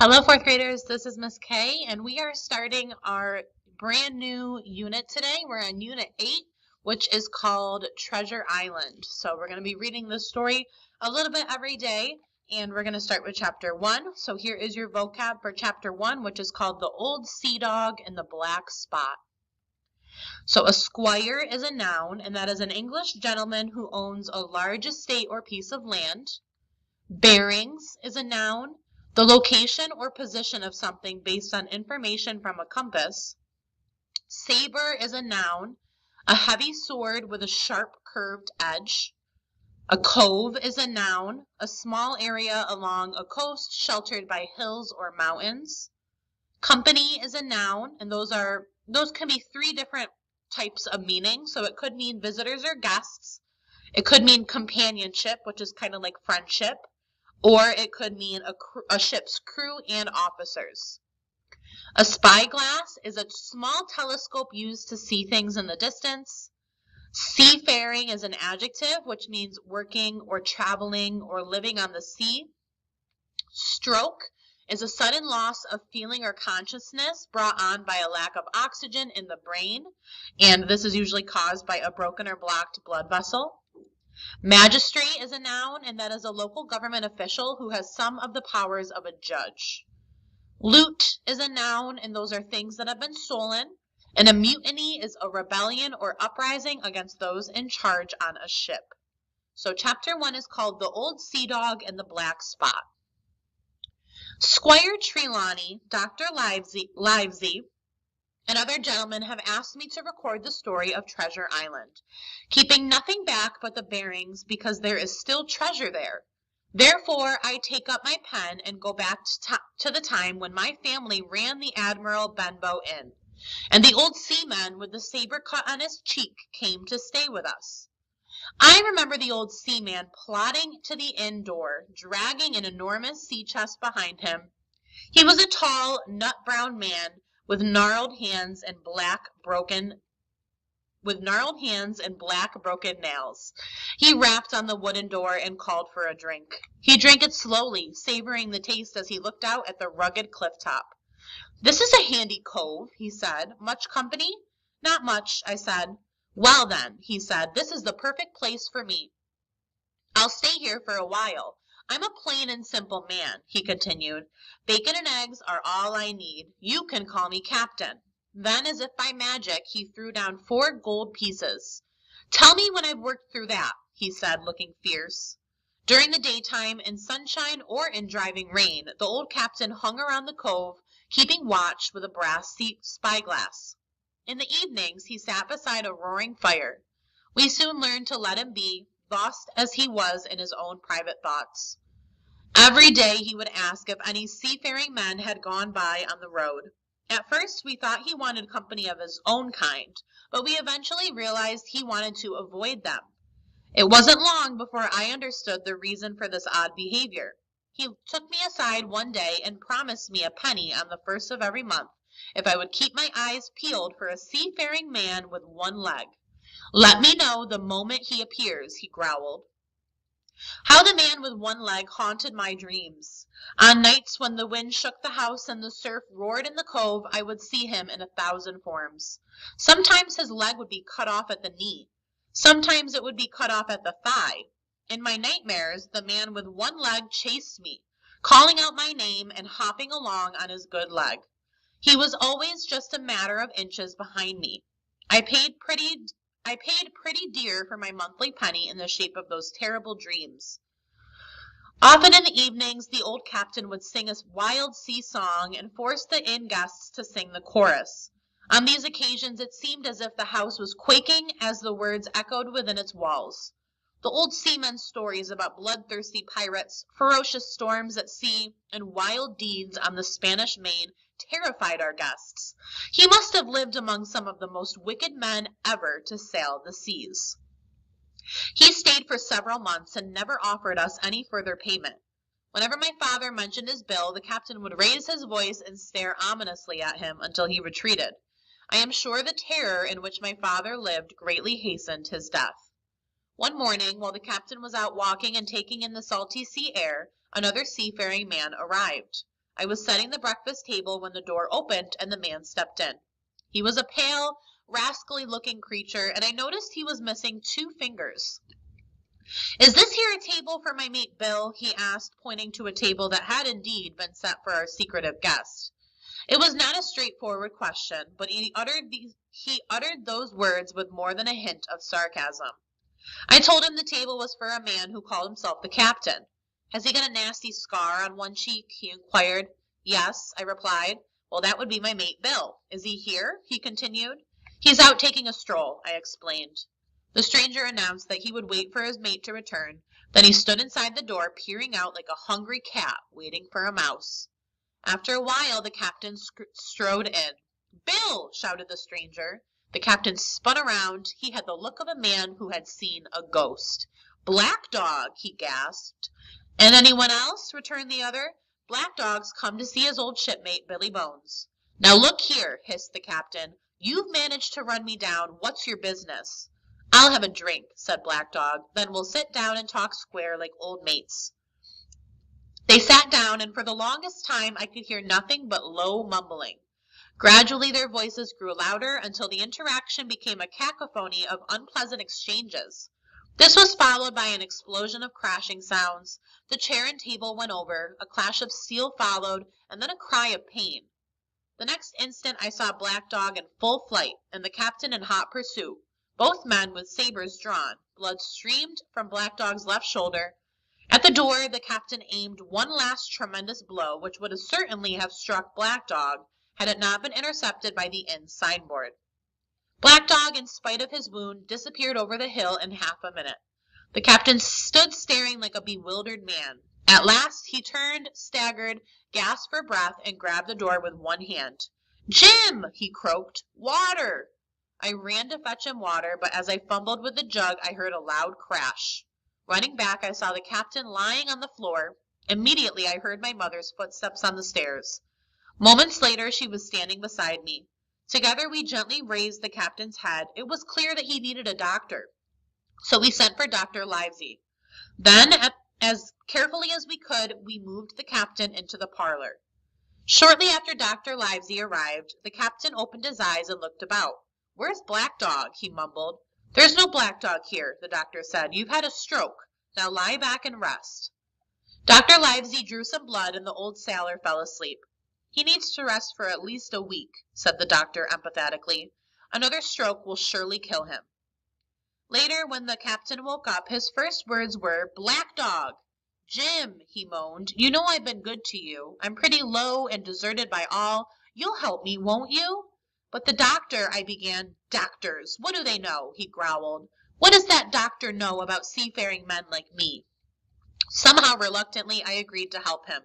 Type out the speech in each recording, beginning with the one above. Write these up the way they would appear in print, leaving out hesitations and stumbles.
Hello, fourth graders. This is Miss Kay, and we are starting our brand new unit today. We're on Unit 8, which is called Treasure Island. So we're going to be reading this story a little bit every day, and we're going to start with Chapter 1. So here is your vocab for Chapter 1, which is called The Old Seadog and the Black Spot. So a squire is a noun, and that is an English gentleman who owns a large estate or piece of land. Bearings is a noun, the location or position of something based on information from a compass. Saber is a noun, a heavy sword with a sharp curved edge. A cove is a noun, a small area along a coast sheltered by hills or mountains. Company is a noun, and those can be three different types of meaning. So it could mean visitors or guests. It could mean companionship, which is kind of like friendship. Or it could mean a ship's crew and officers. A spyglass is a small telescope used to see things in the distance. Seafaring is an adjective, which means working or traveling or living on the sea. Stroke is a sudden loss of feeling or consciousness brought on by a lack of oxygen in the brain, and this is usually caused by a broken or blocked blood vessel. Magistrate is a noun, and that is a local government official who has some of the powers of a judge. Loot is a noun, and those are things that have been stolen. And a mutiny is a rebellion or uprising against those in charge on a ship. So Chapter 1 is called The Old Seadog and the Black Spot. Squire Trelawney, Dr. Livesey, and other gentlemen have asked me to record the story of Treasure Island, keeping nothing back but the bearings because there is still treasure there. Therefore, I take up my pen and go back to the time when my family ran the Admiral Benbow Inn, and the old seaman with the saber cut on his cheek came to stay with us. I remember the old seaman plodding to the inn door, dragging an enormous sea chest behind him. He was a tall, nut-brown man with gnarled hands and black broken nails. He rapped on the wooden door and called for a drink. He drank it slowly, savoring the taste as he looked out at the rugged cliff top. "This is a handy cove," he said. "Much company?" "Not much," I said. "Well then," he said, "this is the perfect place for me. I'll stay here for a while. I'm a plain and simple man," he continued. "Bacon and eggs are all I need. You can call me Captain." Then, as if by magic, he threw down 4 gold pieces. "Tell me when I've worked through that," he said, looking fierce. During the daytime, in sunshine or in driving rain, the old captain hung around the cove, keeping watch with a brass spyglass. In the evenings, he sat beside a roaring fire. We soon learned to let him be, lost as he was in his own private thoughts. Every day he would ask if any seafaring men had gone by on the road. At first we thought he wanted company of his own kind, but we eventually realized he wanted to avoid them. It wasn't long before I understood the reason for this odd behavior. He took me aside one day and promised me a penny on the first of every month if I would keep my eyes peeled for a seafaring man with one leg. "Let me know the moment he appears," he growled. How the man with one leg haunted my dreams. On nights when the wind shook the house and the surf roared in the cove, I would see him in 1,000 forms. Sometimes his leg would be cut off at the knee. Sometimes it would be cut off at the thigh. In my nightmares, the man with one leg chased me, calling out my name and hopping along on his good leg. He was always just a matter of inches behind me. I paid pretty dear for my monthly penny in the shape of those terrible dreams. Often in the evenings, the old captain would sing a wild sea song and force the inn guests to sing the chorus. On these occasions, it seemed as if the house was quaking as the words echoed within its walls. The old seaman's stories about bloodthirsty pirates, ferocious storms at sea, and wild deeds on the Spanish Main terrified our guests. He must have lived among some of the most wicked men ever to sail the seas. He stayed for several months and never offered us any further payment. Whenever my father mentioned his bill, the captain would raise his voice and stare ominously at him until he retreated. I am sure the terror in which my father lived greatly hastened his death. One morning, while the captain was out walking and taking in the salty sea air, another seafaring man arrived. I was setting the breakfast table when the door opened and the man stepped in. He was a pale, rascally-looking creature, and I noticed he was missing 2 fingers. "Is this here a table for my mate Bill?" he asked, pointing to a table that had indeed been set for our secretive guest. It was not a straightforward question, but he uttered those words with more than a hint of sarcasm. I told him the table was for a man who called himself the captain. "Has he got a nasty scar on one cheek?" he inquired. "Yes," I replied. "Well, that would be my mate Bill. Is he here?" he continued. "He's out taking a stroll," I explained. The stranger announced that he would wait for his mate to return. Then he stood inside the door, peering out like a hungry cat waiting for a mouse. After a while, the captain strode in. "Bill!" shouted the stranger. The captain spun around. He had the look of a man who had seen a ghost. "Black Dog!" he gasped. "And anyone else?" returned the other. "Black Dog's come to see his old shipmate, Billy Bones." "Now look here," hissed the captain. "You've managed to run me down. What's your business?" "I'll have a drink," said Black Dog. "Then we'll sit down and talk square like old mates." They sat down, and for the longest time I could hear nothing but low mumbling. Gradually their voices grew louder until the interaction became a cacophony of unpleasant exchanges. This was followed by an explosion of crashing sounds. The chair and table went over, a clash of steel followed, and then a cry of pain. The next instant I saw Black Dog in full flight, and the captain in hot pursuit, both men with sabers drawn. Blood streamed from Black Dog's left shoulder. At the door, the captain aimed one last tremendous blow, which would certainly have struck Black Dog had it not been intercepted by the inn signboard. Black Dog, in spite of his wound, disappeared over the hill in half a minute. The captain stood staring like a bewildered man. At last he turned, staggered, gasped for breath, and grabbed the door with one hand. "Jim!" he croaked. "Water!" I ran to fetch him water, but as I fumbled with the jug, I heard a loud crash. Running back, I saw the captain lying on the floor. Immediately, I heard my mother's footsteps on the stairs. Moments later, she was standing beside me. Together, we gently raised the captain's head. It was clear that he needed a doctor. So we sent for Dr. Livesey. Then, as carefully as we could, we moved the captain into the parlor. Shortly after Dr. Livesey arrived, the captain opened his eyes and looked about. "Where's Black Dog?" he mumbled. "There's no Black Dog here," the doctor said. "You've had a stroke. Now lie back and rest." Dr. Livesey drew some blood and the old sailor fell asleep. "He needs to rest for at least a week," said the doctor empathetically. "Another stroke will surely kill him." Later, when the captain woke up, his first words were, "Black Dog!" "Jim," he moaned, "you know I've been good to you. I'm pretty low and deserted by all. You'll help me, won't you?" "But the doctor," I began. "Doctors, what do they know?" he growled. "What does that doctor know about seafaring men like me?" Somehow, reluctantly, I agreed to help him.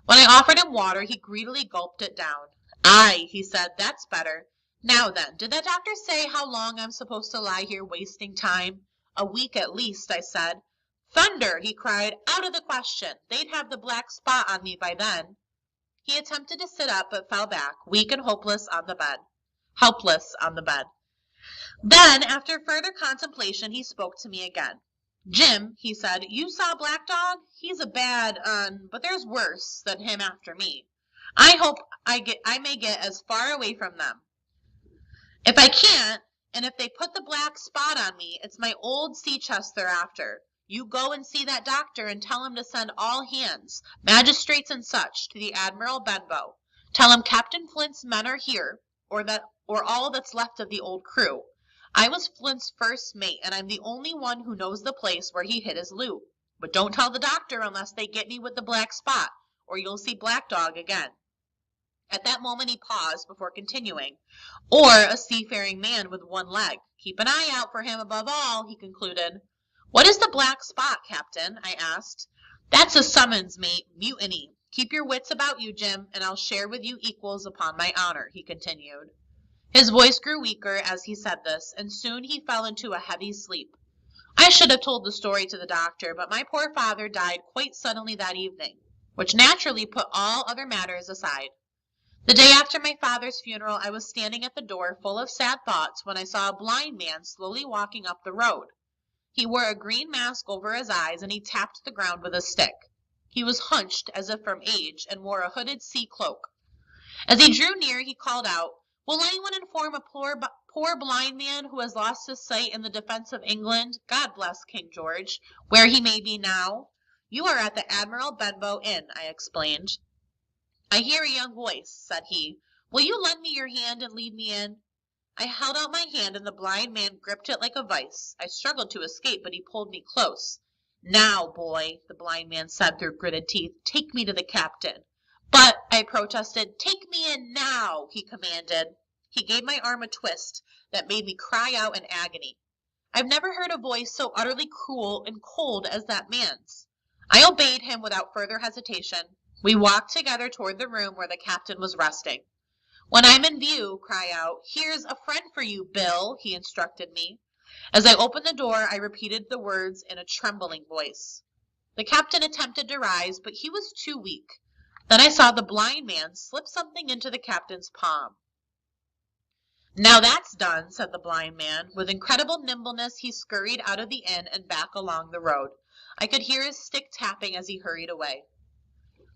When I offered him water, he greedily gulped it down. "Aye," he said, "that's better. Now then, did that doctor say how long I'm supposed to lie here wasting time?" "A week at least," I said. "Thunder!" he cried. "Out of the question. They'd have the black spot on me by then." He attempted to sit up, but fell back, weak and helpless on the bed. Then, after further contemplation, he spoke to me again. "Jim," he said, "you saw Black Dog? He's a bad but there's worse than him after me. I hope I may get as far away from them. If I can't, and if they put the black spot on me, it's my old sea chest they're after. You go and see that doctor and tell him to send all hands, magistrates and such, to the Admiral Benbow. Tell him Captain Flint's men are here, or all that's left of the old crew. I was Flint's first mate, and I'm the only one who knows the place where he hid his loot. But don't tell the doctor unless they get me with the black spot, or you'll see Black Dog again." At that moment he paused before continuing. "Or a seafaring man with one leg. Keep an eye out for him above all," he concluded. "What is the black spot, Captain?" I asked. "That's a summons, mate. Mutiny. Keep your wits about you, Jim, and I'll share with you equals upon my honor," he continued. His voice grew weaker as he said this, and soon he fell into a heavy sleep. I should have told the story to the doctor, but my poor father died quite suddenly that evening, which naturally put all other matters aside. The day after my father's funeral, I was standing at the door full of sad thoughts when I saw a blind man slowly walking up the road. He wore a green mask over his eyes, and he tapped the ground with a stick. He was hunched as if from age and wore a hooded sea cloak. As he drew near, he called out, "Will anyone inform a poor blind man who has lost his sight in the defense of England, God bless King George, where he may be now?" "You are at the Admiral Benbow Inn," I explained. "I hear a young voice," said he. "Will you lend me your hand and lead me in?" I held out my hand, and the blind man gripped it like a vice. I struggled to escape, but he pulled me close. "Now, boy," the blind man said through gritted teeth, "take me to the captain." "But," I protested, "take me in now," he commanded. He gave my arm a twist that made me cry out in agony. I've never heard a voice so utterly cruel and cold as that man's. I obeyed him without further hesitation. We walked together toward the room where the captain was resting. "When I'm in view, cry out, 'Here's a friend for you, Bill,'" he instructed me. As I opened the door, I repeated the words in a trembling voice. The captain attempted to rise, but he was too weak. Then I saw the blind man slip something into the captain's palm. "Now that's done," said the blind man. With incredible nimbleness, he scurried out of the inn and back along the road. I could hear his stick tapping as he hurried away.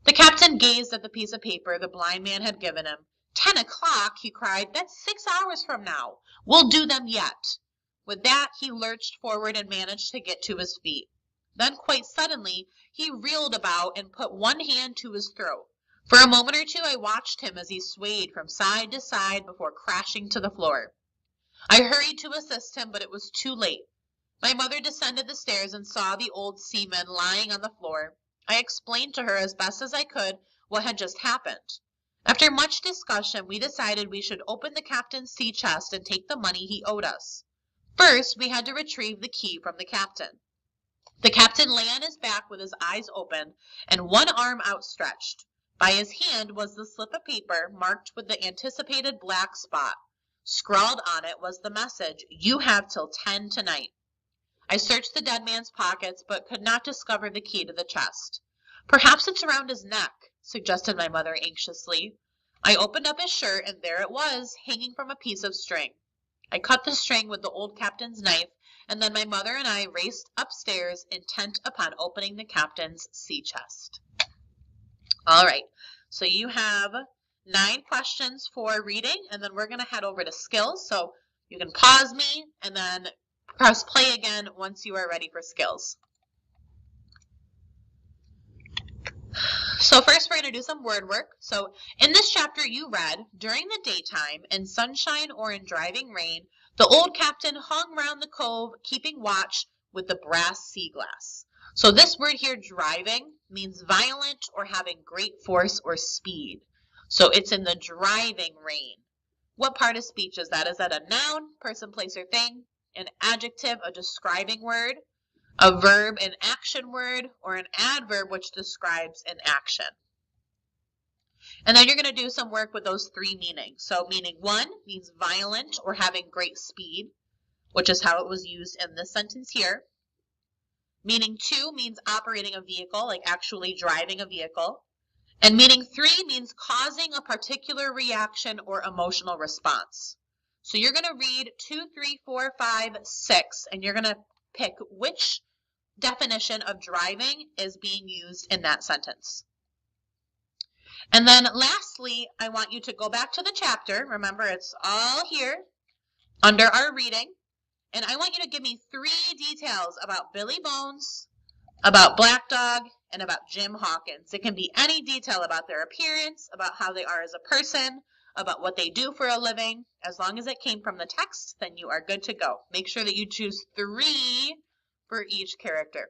The captain gazed at the piece of paper the blind man had given him. 10 o'clock, he cried. "That's 6 hours from now. We'll do them yet." With that, he lurched forward and managed to get to his feet. Then, quite suddenly, he reeled about and put one hand to his throat. For a moment or two, I watched him as he swayed from side to side before crashing to the floor. I hurried to assist him, but it was too late. My mother descended the stairs and saw the old seaman lying on the floor. I explained to her as best as I could what had just happened. After much discussion, we decided we should open the captain's sea chest and take the money he owed us. First, we had to retrieve the key from the captain. The captain lay on his back with his eyes open and one arm outstretched. By his hand was the slip of paper marked with the anticipated black spot. Scrawled on it was the message, "You have till 10 tonight." I searched the dead man's pockets, but could not discover the key to the chest. "Perhaps it's around his neck," suggested my mother anxiously. I opened up his shirt, and there it was, hanging from a piece of string. I cut the string with the old captain's knife, and then my mother and I raced upstairs, intent upon opening the captain's sea chest. All right, so you have 9 questions for reading, and then we're going to head over to skills. So you can pause me and then press play again once you are ready for skills. So first we're going to do some word work. So in this chapter you read, "During the daytime, in sunshine or in driving rain, the old captain hung round the cove, keeping watch with the brass sea glass." So this word here, driving, means violent or having great force or speed. So it's in the driving rain. What part of speech is that? Is that a noun, person, place, or thing? An adjective, a describing word? A verb, an action word? Or an adverb which describes an action? And then you're going to do some work with those 3 meanings. So meaning 1 means violent or having great speed, which is how it was used in this sentence here. Meaning 2 means operating a vehicle, like actually driving a vehicle. And meaning 3 means causing a particular reaction or emotional response. So you're going to read 2, 3, 4, 5, 6, and you're going to pick which definition of driving is being used in that sentence. And then lastly, I want you to go back to the chapter. Remember, it's all here under our reading. And I want you to give me 3 details about Billy Bones, about Black Dog, and about Jim Hawkins. It can be any detail about their appearance, about how they are as a person, about what they do for a living. As long as it came from the text, then you are good to go. Make sure that you choose 3 for each character.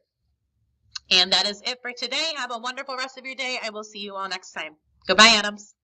And that is it for today. Have a wonderful rest of your day. I will see you all next time. Goodbye, Adams.